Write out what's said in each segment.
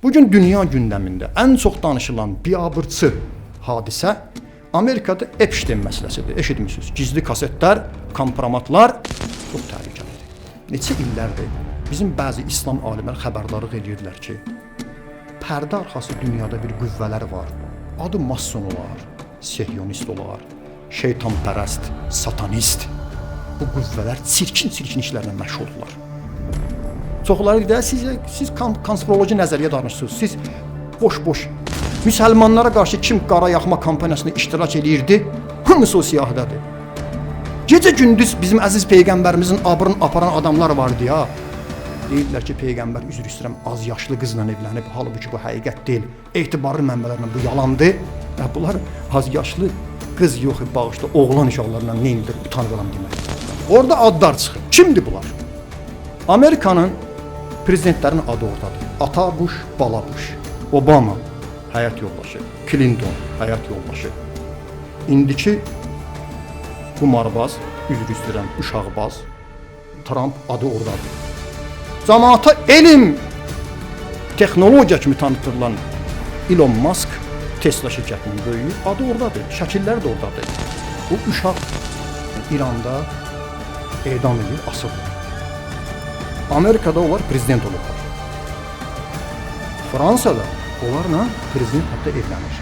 Bugün dünya gündəmində ən çox danışılan biabırçı hadisə Amerikada Epstein məsələsidir. Eşitmişsiniz. Gizli kasetlər, kompromatlar çox təhlükəlidir. Neçə illərdir bizim bəzi İslam alimləri xəbərdarlıq edirdilər ki, pərdə arxası dünyada bir qüvvələr var. Adı mason olar, sehyonist olar, şeytanpərəst, satanist. Bu qüvvələr çirkin işlərlə məşğuldurlar. Çoxları deyir, siz konspiroloji nəzəriyyə danışırsınız. Siz boş-boş müsəlmanlara qarşı kim qara yaxma kampaniyasında iştirak edirdi? Hamısı o siyahıdadır. Gecə-gündüz bizim əziz peyğəmbərimizin abrını aparan adamlar vardı ya. Deyirlər ki, peyğəmbər üzr istəyirəm az yaşlı qızla evlənib, halbuki bu həqiqət deyil. Etibarlı mənbələrlə bu yalandır. Və bunlar az yaşlı qız yox, bağışda oğlan uşaqlarla neyindir, utanıram demək. Orada adlar çıxır. Kimdir bunlar? Amerikanın prezidentlərin adı oradadır. Ata Bush, bala Bush. Obama, həyat yoldaşı. Clinton, həyat yoldaşı. İndiki qumarbaz, üzr istəyirəm, uşaqbaz. Trump adı oradadır. Cəmaata elm, texnologiya kimi tanıtırılan Elon Musk, Tesla şirkətinin böyüyü, adı oradadır. Şəkillər də oradadır. Bu uşaq İranda edam edir, asılır. Amerikada onlar prezident olurlar. Fransada onlarla prezident hətta evlənir.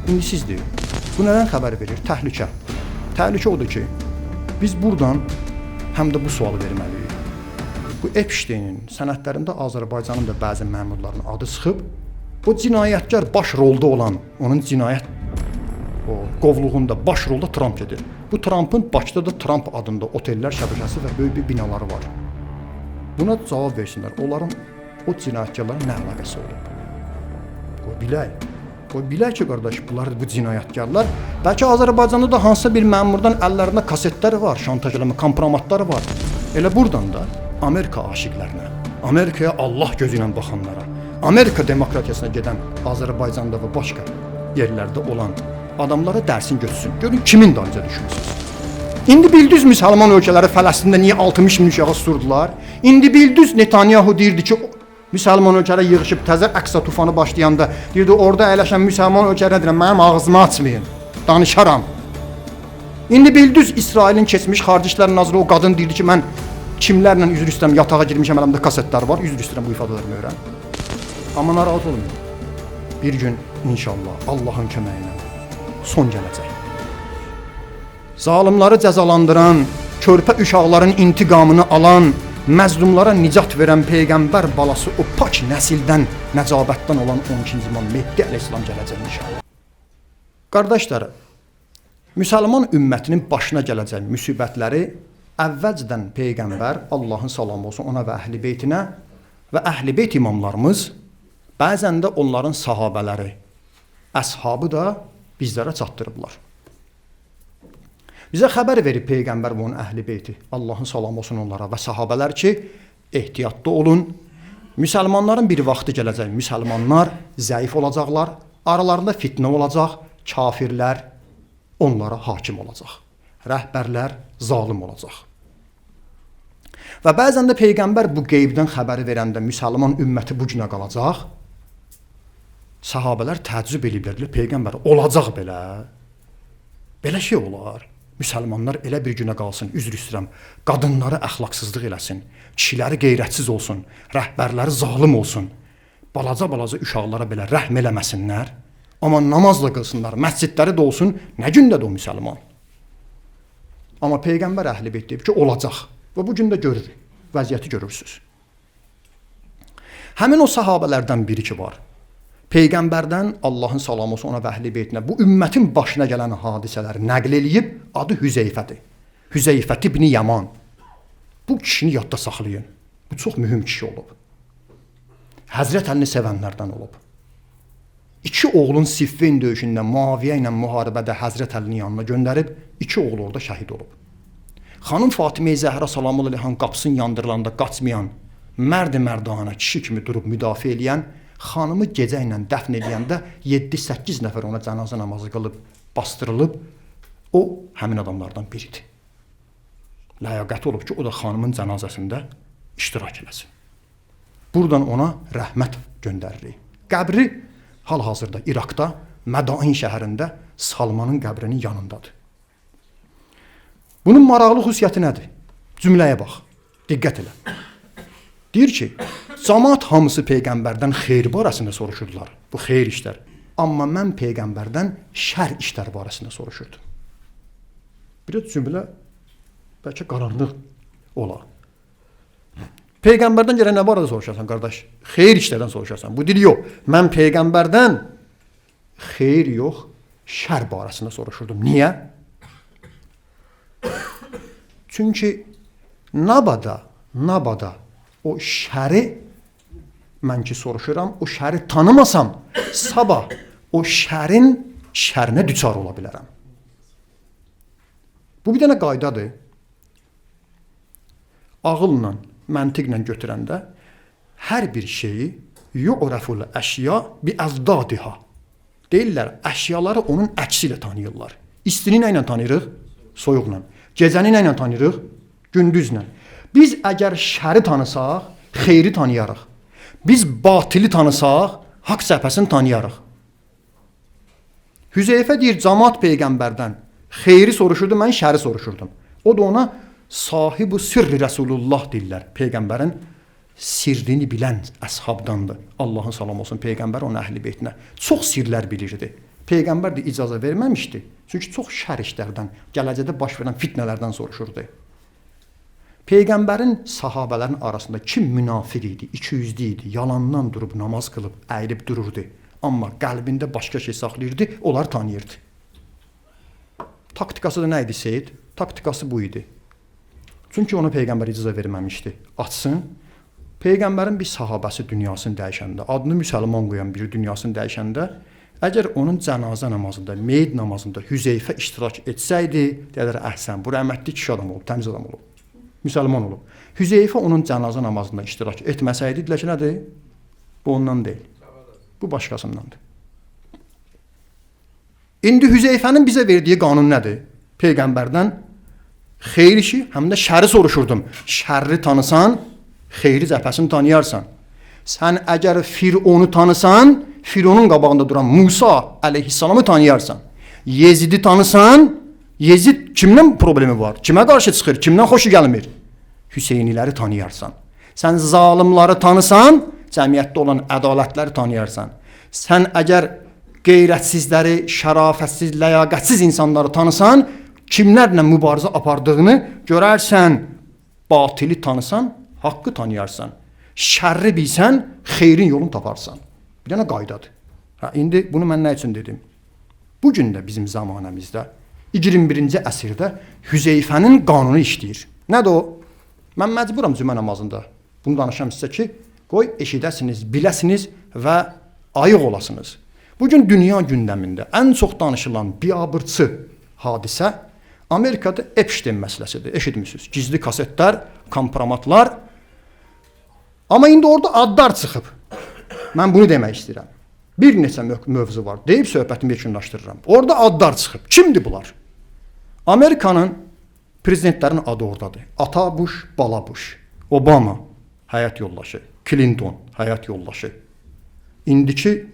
İndi siz deyin, bu nədən xəbər verir? Təhlükə. Təhlükə odur ki, biz buradan həm də bu sualı verməliyik. Bu Epsteinin sənədlərində Azərbaycanın da bəzi məmurlarının adı çıxıb, o cinayətkar baş rolda olan, onun cinayət qovluğunda baş rolda Trump gedir. Bu Trump'ın Bakıda da Trump adında otellər şəbəkəsi və böyük bir binaları var. Buna cavab versinlər. Onların o cinayətkarların nə əlaqəsi olub? Qoy bilək ki, qardaş, bunlar bu cinayətkarlar. Bəlkə Azərbaycanda da hansısa bir məmurdan əllərində kasetlər var, şantaj eləmə, kompromatlar var. Elə buradan da Amerika aşiqlərinə, Amerikaya Allah gözü ilə baxanlara, Amerika demokratiyasına gedən Azərbaycanda və başqa yerlərdə olan adamlara dərsin götürsün. Görün kimin dalınca düşürsünüz. İndi bildiniz müsəlman ölkələri Fələstində niyə 60 min uşağı susturdular? İndi bildiniz Netanyahu deyirdi ki, müsəlman ölkələr yığışıb təzə Əqsa tufanı başlayanda deyirdi, orada əyləşən müsəlman ölkələr deyirəm, mənim ağzımı açmayın, danışaram. İndi bildiniz İsrailin keçmiş Xarici İşlər Naziri o qadın deyirdi ki, mən kimlərlə üzr istəyirəm, yatağa girmişəm, əlimdə kasetlər var, üzr istəyirəm bu ifadələrimi öyrən. Amma narahat olmayın. Bir gün inşallah Allahın köməyi ilə son gələcək. Zalimları cəzalandıran, körpə uşaqların intiqamını alan, məzlumlara nicat verən peyğəmbər balası o pak nəsildən, nəcabətdən olan 12-ci imam Mehdi əleyhissalam gələcək inşallah. Qardaşlar, müsəlman ümmətinin başına gələcək müsibətləri əvvəlcədən peyğəmbər, Allahın salamı olsun ona və əhl-i beytinə və əhl-i beyt imamlarımız, bəzən də onların sahabələri, əshabı da bizlərə çatdırıblar. Bizə xəbər verib peyğəmbər və onun əhl-i beyti, Allahın salamı olsun onlara və sahabələr ki, ehtiyatlı olun. Müsəlmanların bir vaxtı gələcək, müsəlmanlar zəif olacaqlar, aralarında fitnə olacaq, kafirlər onlara hakim olacaq, rəhbərlər zalim olacaq. Və bəzən də peyğəmbər bu qeybdən xəbəri verəndə müsəlman ümməti bu günə qalacaq, sahabələr təəccüb ediblər, peyğəmbər olacaq belə, belə şey olar. Müsəlmanlar elə bir günə qalsın, üzr istəyirəm, qadınları əxlaqsızlıq eləsin, kişiləri qeyrətsiz olsun, rəhbərləri zalim olsun, balaca uşaqlara belə rəhm eləməsinlər, amma namazla qılsınlar, məscidləri də olsun, nə gündədir o müsəlman? Amma peyğəmbər əhl-i beyt deyib ki, olacaq və bu gün də görür, vəziyyəti görürsünüz. Həmin o sahabələrdən biri ki var, peyğəmbərdən Allahın salamı olsun ona və əhl-i beytinə bu ümmətin başına gələn hadisələri nəql eləyib, adı Hüzeyfədir. Hüzeyfət ibn Yaman. Bu kişini yadda saxlayın. Bu çox mühüm kişi olub. Həzrət Əlini sevənlərdən olub. 2 oğlun Siffin döyüşündə Muaviyyə ilə müharibədə Həzrət Əlini yanına göndərib, 2 oğlu orada şəhid olub. Xanım Fatimə-i Zəhra salamü aleyhanın qapısını yandırılanda qaçmayan, mərd-mərdanə kişi kimi durub müdafiə eləyən, xanımı gecə ilə dəfn eləyəndə 7-8 nəfər ona cənazə namazı qılıb, bastırılıb, o həmin adamlardan biridir. Ləyaqəti olub ki, o da xanımın cənazəsində iştirak eləsin. Buradan ona rəhmət göndəririk. Qəbri hal-hazırda İraqda, Mədain şəhərində Salmanın qəbrinin yanındadır. Bunun maraqlı xüsusiyyəti nədir? Cümləyə bax, diqqət elə. Deyir ki, cəmaət hamısı Peyğəmbərdən xeyir barəsində soruşurdular, bu xeyir işlər. Amma mən Peyğəmbərdən şər işlər barəsində soruşurdum. Bir cümlə bəlkə qaranlıq olar. Peyğəmbərdən gələn nə barədə soruşarsan, qardaş? Xeyir işlərdən soruşarsan. Bu dil yox. Mən Peyğəmbərdən xeyir yox, şər barəsində soruşurdum. Niyə? Çünki nabada o şəri mən ki soruşuram, o şəri tanımasam, sabah o şərin şərinə düçar ola bilərəm. Bu bir dənə qaydadır. Ağılla, məntiqlə götürəndə hər bir şeyi yu'raful əşya bi əzdadiha. Deyirlər, əşyaları onun əksi ilə tanıyırlar. İstini nə ilə tanıyırıq? Soyuqla. Gecəni nə ilə tanıyırıq? Gündüzlə. Biz əgər şəri tanısaq, xeyri tanıyarıq. Biz batili tanısaq, haqq səhvəsini tanıyarıq. Hüzeyfə deyir, cəmaət Peyğəmbərdən xeyri soruşurdu, mən şəri soruşurdum. O da ona sahibi sirri Rəsulullah deyirlər. Peyğəmbərin sirrini bilən əshabdandır. Allahın salam olsun Peyğəmbər onun əhli beytinə. Çox sirlər bilirdi. Peyğəmbər də icazə verməmişdi. Çünki çox şər işlərdən, gələcəkdə baş verən fitnələrdən soruşurdu. Peyğəmbərin sahabələrin arasında kim münafiq idi, ikiyüzlü idi, yalandan durub namaz qılıb, əyilib dururdu. Amma qəlbində başqa şey saxlayırdı, onlar tanıyırdı. Taktikası da nə idi Seyid? Taktikası bu idi. Çünki ona Peyğəmbər icazə verməmişdi. Açsın. Peyğəmbərin bir sahabəsi dünyasını dəyişəndə, adını müsəlman qoyan biri dünyasını dəyişəndə, əgər onun cənazə namazında, meyid namazında Hüzeyfə iştirak etsəydi, deyirlər, əhsən, bu rəhmətli kişi adam olub, təmiz adam olub, müsəlman olub. Hüzeyfə onun cənazə namazında iştirak etməsəydi, deyirlər ki, nədir? Bu ondan deyil. Bu başqasındandır. İndi Hüzeyfənin bizə verdiyi qanun nədir? Peyğəmbərdən xeyir işi, həm də şəri soruşurdum. Şərri tanısan, xeyri cəbhəsini tanıyarsan. Sən əgər Fironu tanısan, Fironun qabağında duran Musa əleyhissalamı tanıyarsan. Yezidi tanısan, Yezid kimdən problemi var? Kimə qarşı çıxır? Kimdən xoşu gəlmir? Hüseyniləri tanıyarsan. Sən zalimları tanısan, cəmiyyətdə olan ədalətləri tanıyarsan. Sən əgər qeyrətsizləri, şərafətsiz, ləyaqətsiz insanları tanısan, kimlərlə mübarizə apardığını görərsən, batili tanısan, haqqı tanıyarsan, şərri bilsən, xeyrin yolunu taparsan. Bir dənə qaydadır. İndi bunu mən nə üçün dedim? Bugün də bizim zamanəmizdə, 21-ci əsrdə Hüzeyfənin qanunu işləyir. Nədir o? Mən məcburam cümə namazında bunu danışam sizə ki, qoy eşidəsiniz, biləsiniz və ayıq olasınız. Bugün dünya gündəmində ən çox danışılan biabırçı hadisə Amerikada Epstein məsələsidir. Eşitmişsiniz. Gizli kasetlər, kompromatlar. Amma indi orada adlar çıxıb. Mən bunu demək istəyirəm. Bir neçə mövzu var. Deyib söhbətimi yekunlaşdırıram. Orada adlar çıxıb. Kimdir bunlar? Amerikanın prezidentlərin adı oradadır. Ata Bush, bala Bush. Obama, həyat yoldaşı. Clinton, həyat yoldaşı. İndiki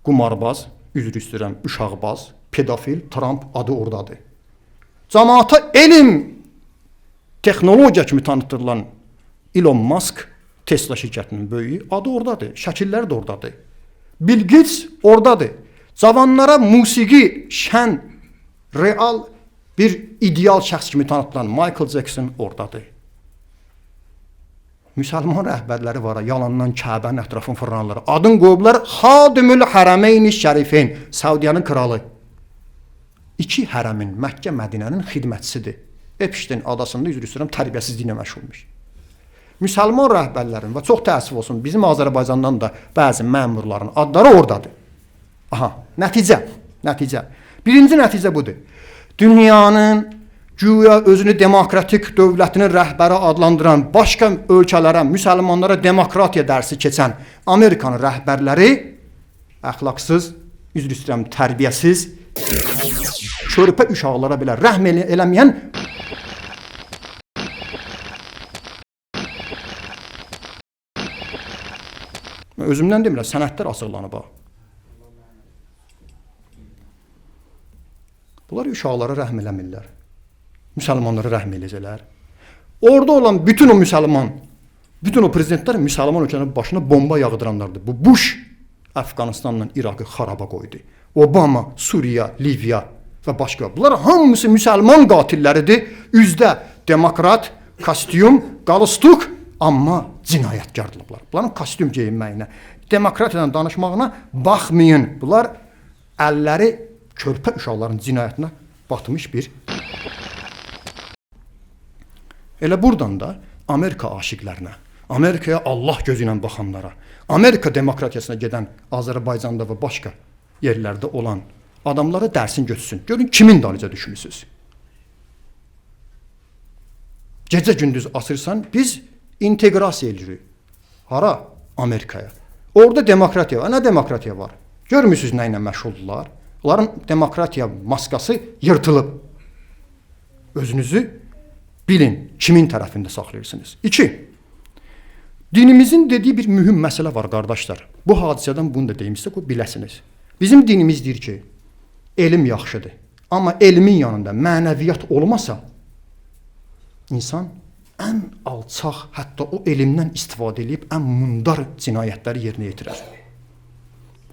qumarbaz, üzr istəyirəm, uşaqbaz, pedofil, Trump adı oradadır. Cəmaata elm, texnologiya kimi tanıtdırılan Elon Musk, Tesla şirkətinin böyüyü, adı oradadır, şəkillər də oradadır. Bill Gates oradadır. Cavanlara musiqi, şən, real bir ideal şəxs kimi tanıtılan Michael Jackson oradadır. Müsəlman rəhbərləri var, yalandan Kəbənin ətrafını fırlanırlar. Adın qoyublar Xadimül Hərəmeyn-i Şərifeyn, Saudiyanın kralı. İki hərəmin, Məkkə, Mədinənin xidmətçisidir. Epstein adasında üzr istəyirəm, tərbiyəsizliklə məşğulmuş. Müsəlman rəhbərlərin və çox təəssüf olsun, bizim Azərbaycandan da bəzi məmurların adları oradadır. Aha, nəticə. Birinci nəticə budur. Dünyanın güya özünü demokratik dövlətinin rəhbəri adlandıran başqa ölkələrə, müsəlmanlara demokratiya dərsi keçən Amerikanın rəhbərləri əxlaqsız, üzr istəyirəm, tərbiyəsiz, körpə uşaqlara belə rəhm eləməyən Özümdən demirəm, sənədlər açıqlanıb. Bunlar uşaqlara rəhm eləmirlər. Müsəlmanlara rəhm eləyəcəklər. Orada olan bütün o müsəlman, bütün o prezidentlər müsəlman ölkənin başına bomba yağdıranlardır. Bu Bush Əfqanistanla İraqı xaraba qoydu. Obama, Suriya, Liviya və başqa. Bunlar hamısı müsəlman qatilləridir. Üzdə demokrat, kostyum, qalstuk, amma cinayətkardırlar. Bunların kostyum geyinməyinə, demokratiyadan danışmağına baxmayın. Bunlar əlləri körpə uşaqların cinayətinə batmış bir. Elə buradan da Amerika aşiqlərinə, Amerikaya Allah gözü ilə baxanlara, Amerika demokratiyasına gedən Azərbaycanda və başqa yerlərdə olan adamlara dərsin götürsün. Görün kimin dalınca düşmüsünüz. Gecə gündüz asırsan biz inteqrasiya edirik. Hara? Amerikaya. Orada demokratiya var. Nə demokratiya var? Görmürsünüz nə ilə məşğuldurlar? Onların demokratiya maskası yırtılıb. Özünüzü bilin, kimin tərəfində saxlayırsınız. 2. Dinimizin dediyi bir mühüm məsələ var, qardaşlar. Bu hadisədən bunu da deyim sizə, biləsiniz. Bizim dinimiz deyir ki, elm yaxşıdır. Amma elmin yanında mənəviyyat olmasa, insan ən alçaq, hətta o elmdən istifadə edib ən mundar cinayətləri yerinə yetirər.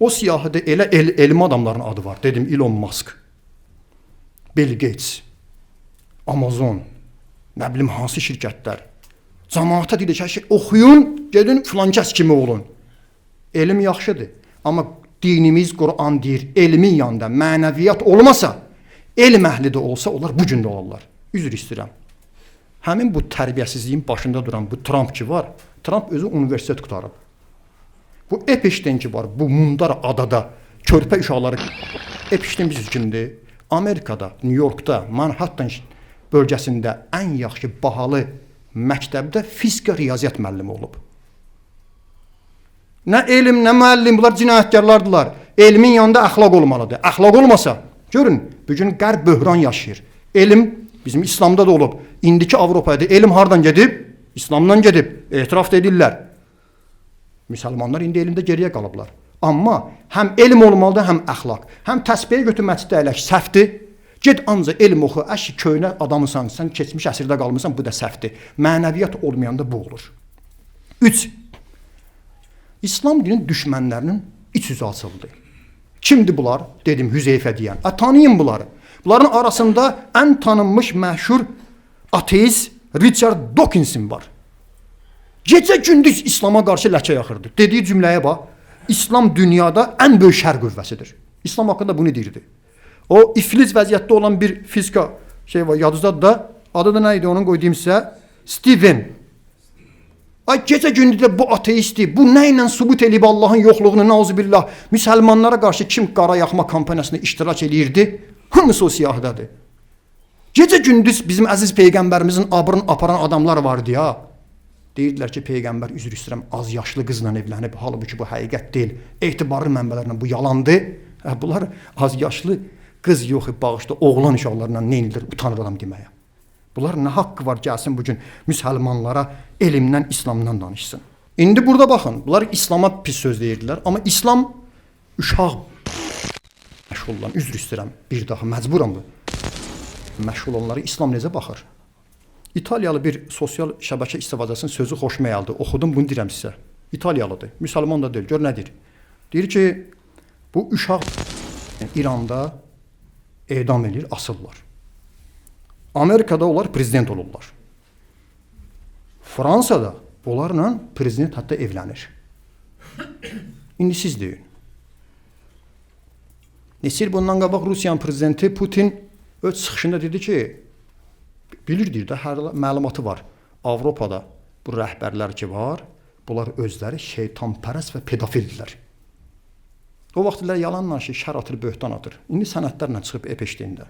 O siyahıda elə elm adamların adı var. Dedim, Elon Musk, Bill Gates, Amazon, nə bilim hansı şirkətlər. Cəmaata deyir ki, oxuyun, gedin filankəs kimi olun. Elm yaxşıdır. Amma dinimiz Quran deyir, elmin yanında mənəviyyat olmasa, elm əhli də olsa, onlar bu gün də olarlar. Üzr istəyirəm. Həmin bu tərbiyəsizliyin başında duran bu Trump ki var, Trump özü universitet qutarıb. Bu Epstein ki var, bu mundar adada körpə uşaqları. Epstein biz kimdir? Amerikada, New Yorkda, Manhattan bölgəsində ən yaxşı bahalı məktəbdə fizika riyaziyyat müəllimi olub. Nə elm, nə müəllim, bunlar cinayətkarlardılar. Elmin yanında əxlaq olmalıdır. Əxlaq olmasa, görün, bugün qərb böhran yaşayır. Elm bizim İslamda da olub. İndiki Avropa'da elm hardan gedib? İslamdan gedib. Etiraf da edirlər. Müsəlmanlar indi elmdə geriyə qalıblar. Amma həm elm olmalıdır, həm əxlaq. Həm təsbihi götür məsciddə əyləş, səhvdir. Get ancaq elm oxu, əşi köynə adamısan, sən keçmiş əsrdə qalmısan, bu da səhvdir. Mənəviyyat olmayanda bu olur. 3. İslam dinin düşmənlərinin iç yüzü açıldı. Kimdir bunlar? Dedim, Hüzeyfə deyən. Tanıyın bunları. Bunların arasında ən tanınmış məşhur ateist Richard Dawkinsin var. Gecə gündüz İslama qarşı ləkə yaxırdı. Dediyi cümləyə bax, İslam dünyada ən böyük şər qüvvəsidir. İslam haqqında bunu deyirdi. O iflic vəziyyətdə olan bir fizika şey var, yadınızdadır da, adı da nə idi onun qoyduğum sizə? Steven. Ay gecə gündüz bu ateistdir, bu nə ilə sübut eləyib Allahın yoxluğunu, nauzubillah, müsəlmanlara qarşı kim qara yaxma kampaniyasında iştirak eləyirdi? Hamısı o siyahıdadır. Gecə gündüz bizim əziz Peyğəmbərimizin abrını aparan adamlar vardı ya. Deyirdilər ki, Peyğəmbər üzr istəyirəm, az yaşlı qızla evlənib, halbuki bu həqiqət deyil, etibarlı mənbələrlə bu yalandır. Bunlar az yaşlı qız yox, bağışda oğlan uşaqlarla nə edilir, utanır adam deməyə. Bunlar nə haqqı var gəlsin bugün müsəlmanlara elmdən, İslamdan danışsın. İndi burada baxın, bunlar İslama pis söz deyirdilər, amma İslam uşaq məşğul olan, üzr istəyirəm, bir daha məcburam bu. Məşğul olanları İslam necə baxır? İtaliyalı bir sosial şəbəkə istifadəsinin sözü xoşuma gəldi. Oxudum, bunu deyirəm sizə. İtaliyalıdır, müsəlman da deyil, gör nə deyir. Deyir ki, bu uşaq İranda edam edir, asırlar. Amerikada onlar prezident olurlar. Fransada onlarla prezident hətta evlənir. İndi siz deyin. Neçə il bundan qabaq Rusiyanın prezidenti Putin öz çıxışında dedi ki, bilirdir də, hər məlumatı var. Avropada bu rəhbərlər ki var, bunlar özləri şeytanpərəst və pedofildirlər. O vaxtlar yalanla şər atır, böhtan atır. İndi sənədlərlə çıxıb Epsteində.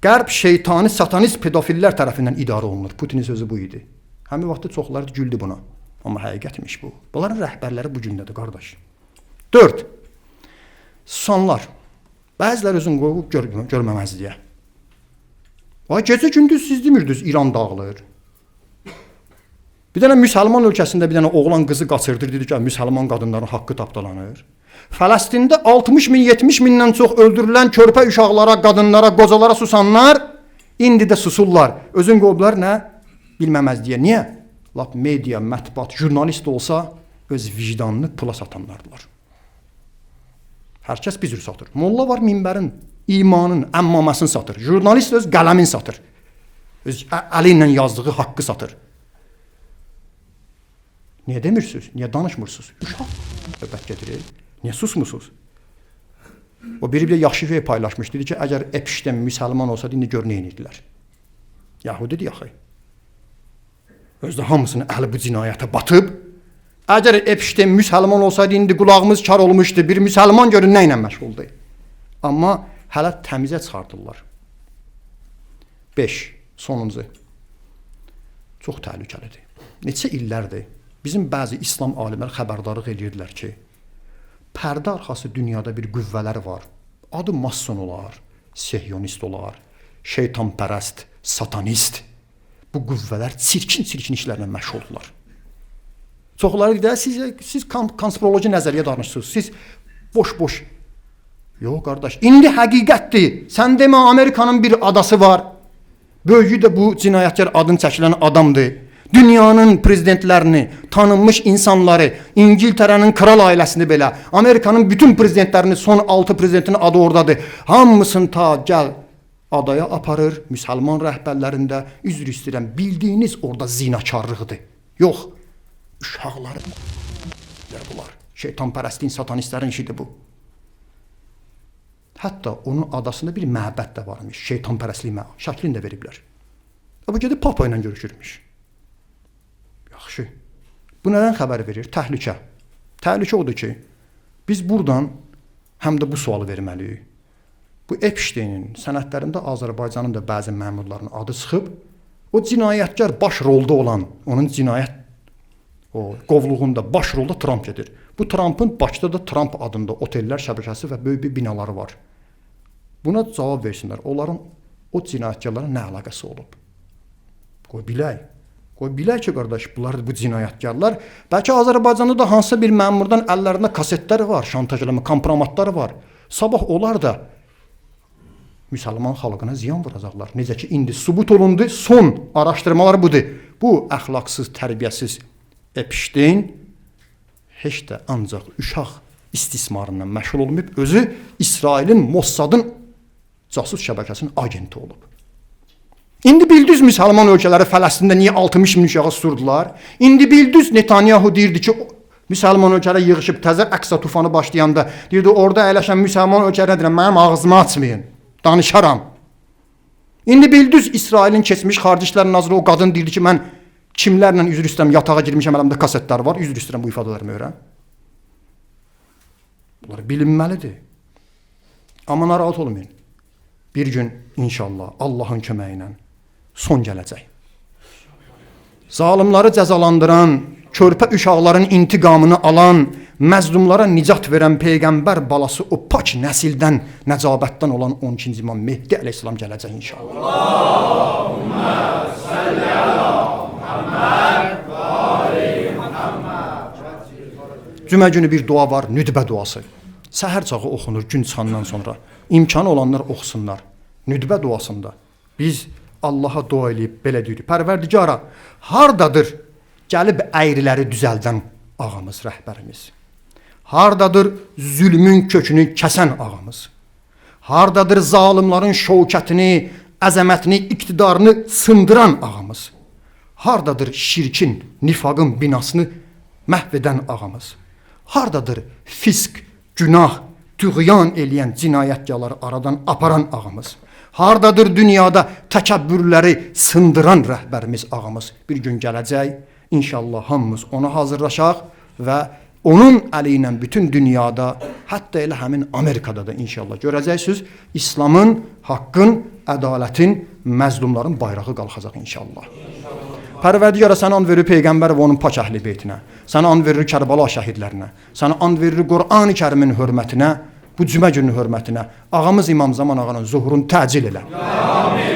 Qərb şeytani, satanist pedofillər tərəfindən idarə olunur. Putinin sözü bu idi. Həmin vaxtda çoxları güldü buna. Amma həqiqətmiş bu. Bunların rəhbərləri bu gündədir, qardaş. 4. Susanlar. Bəziləri özün qoyub görməməzliyə. Gecə gündüz siz demirdiniz, İran dağılır. Bir dənə müsəlman ölkəsində bir dənə oğlan qızı qaçırdır, dedi ki, müsəlman qadınların haqqı tapdalanır. Fələstində 60 min, 70 mindən çox öldürülən körpə uşaqlara, qadınlara, qocalara susanlar indi də susurlar. Özün qoyublar nə? Bilməməzliyə. Niyə? Lap media, mətbuat, jurnalist olsa öz vicdanını pula satanlardılar. Hər kəs bir cür satır. Molla var minbərin, imanın, əmmamasını satır. Jurnalist öz qələmin satır. Öz əli ilə yazdığı haqqı satır. Niyə demirsiniz? Niyə danışmırsınız? Uşaq söhbət gedirir. Niyə susmusunuz? O biri bir yaxşı şey paylaşmış. Dedi ki, əgər Epstein müsəlman olsaydı, indi gör nə edirdilər. Yahudidir yaxı. Özdə hamısının əli bu cinayətə batıb. Əgər Epstein müsəlman olsaydı, indi qulağımız kar olmuşdu. Bir müsəlman görün nə ilə məşğuldur. Amma hələ təmizə çıxardırlar. 5. Sonuncu. Çox təhlükəlidir. Neçə illərdir bizim bəzi İslam alimləri xəbərdarlıq edirdilər ki, pərdə arxası dünyada bir qüvvələr var. Adı mason olar, sehyonist olar, şeytanpərəst, satanist. Bu qüvvələr çirkin işlərlə məşğuldurlar. Çoxları deyir, siz konspiroloji nəzəriyyə danışırsınız, siz boş-boş. Yox, qardaş, indi həqiqətdir. Sən demə, Amerikanın bir adası var. Böyüyü də bu cinayətkar adını çəkilən adamdır. Dünyanın prezidentlərini, tanınmış insanları, İngiltərənin kral ailəsini belə, Amerikanın bütün prezidentlərini, son 6 prezidentin adı oradadır. Hamısını ta gəl adaya aparır, müsəlman rəhbərlərində, üzr istəyirəm, bildiyiniz orada zinakarlıqdır. Yox, uşaqları bunlar. Şeytanpərəstliyin, satanistlərin işidir bu. Hətta onun adasında bir məbəd də varmış, şeytanpərəstlik məbəd, şəklini də veriblər. Bu gedib Papa ilə görüşürmüş. Yaxşı. Bu nədən xəbər verir? Təhlükə. Təhlükə odur ki, biz buradan həm də bu sualı verməliyik. Bu Epsteinin sənədlərində Azərbaycanın da bəzi məmurlarının adı çıxıb, o cinayətkar baş rolda olan, onun cinayət qovluğunda baş rolda Trump gedir. Bu Trumpın Bakıda da Trump adında otellər şəbəkəsi və böyük bir binaları var. Buna cavab versinlər. Onların o cinayətkarlara nə əlaqəsi olub? Qoy bilək. Qoy bilək ki, qardaş, bunlar bu cinayətkarlar. Bəlkə Azərbaycanda da hansısa bir məmurdan əllərində kasetlər var, şantaj eləmə, kompromatlar var. Sabah onlar da müsəlman xalqına ziyan vuracaqlar. Necə ki, indi sübut olundu, son araşdırmalar budur. Bu əxlaqsız, tərbiyəsiz Epstein heç də ancaq uşaq istismarından məşğul olmayıb, özü İsrailin, Mossadın casus şəbəkəsinin agenti olub. İndi bildiniz müsəlman ölkələri Fələstində niyə 60 min uşağı surdular? İndi bildiniz Netanyahu deyirdi ki, müsəlman ölkələri yığışıb təzə Əqsa tufanı başlayanda deyirdi, orada əyləşən müsəlman ölkələrə deyirəm, mənim ağzımı açmayın, danışaram. İndi bildiniz İsrailin keçmiş xarici işlər naziri o qadın deyirdi ki, mən kimlərlə üzr istəyirəm, yatağa girmişəm, əlimdə kasetlər var, üzr istəyirəm bu ifadələrimi öyrən. Bunlar bilinməlidir. Amma narahat olmayın. Bir gün inşallah Allahın köməyi ilə son gələcək. Zalimları cəzalandıran, körpə uşaqların intiqamını alan, məzlumlara nicat verən Peyğəmbər balası o pak nəsildən, nəcabətdən olan 12-ci İmam Mehdi əleyhissalam gələcək inşallah. Allahümmə səlli əla Muhamməd və ali Muhamməd. Cümə günü bir dua var, nüdbə duası. Səhər çağı oxunur gün çıxandan sonra. İmkanı olanlar oxusunlar. Nüdbə duasında biz Allaha dua eləyib belə deyirik. Pərverdigara, hardadır gəlib əyriləri düzəldən ağamız, rəhbərimiz? Hardadır zülmün kökünü kəsən ağamız? Hardadır zalimların şəvkətini, əzəmətini, iqtidarını sındıran ağamız? Hardadır şirkin, nifaqın binasını məhv edən ağamız? Hardadır fisk, günah, tüğyan eləyən cinayətkarları aradan aparan ağamız? Hardadır dünyada təkəbbürləri sındıran rəhbərimiz ağamız? Bir gün gələcək, inşallah hamımız ona hazırlaşaq və onun əli ilə bütün dünyada, hətta elə həmin Amerikada da inşallah görəcəksiniz, İslamın, haqqın, ədalətin, məzlumların bayrağı qalxacaq inşallah. Pərverdigara sənə and verir Peyğəmbər və onun pak əhli beytinə, sənə and verir Kərbəla şəhidlərinə, sənə and verir Qur'an-ı Kərimin hörmətinə, bu cümə günü hörmətinə, ağamız İmam Zaman ağanın zuhurunu təcil elə. Amin.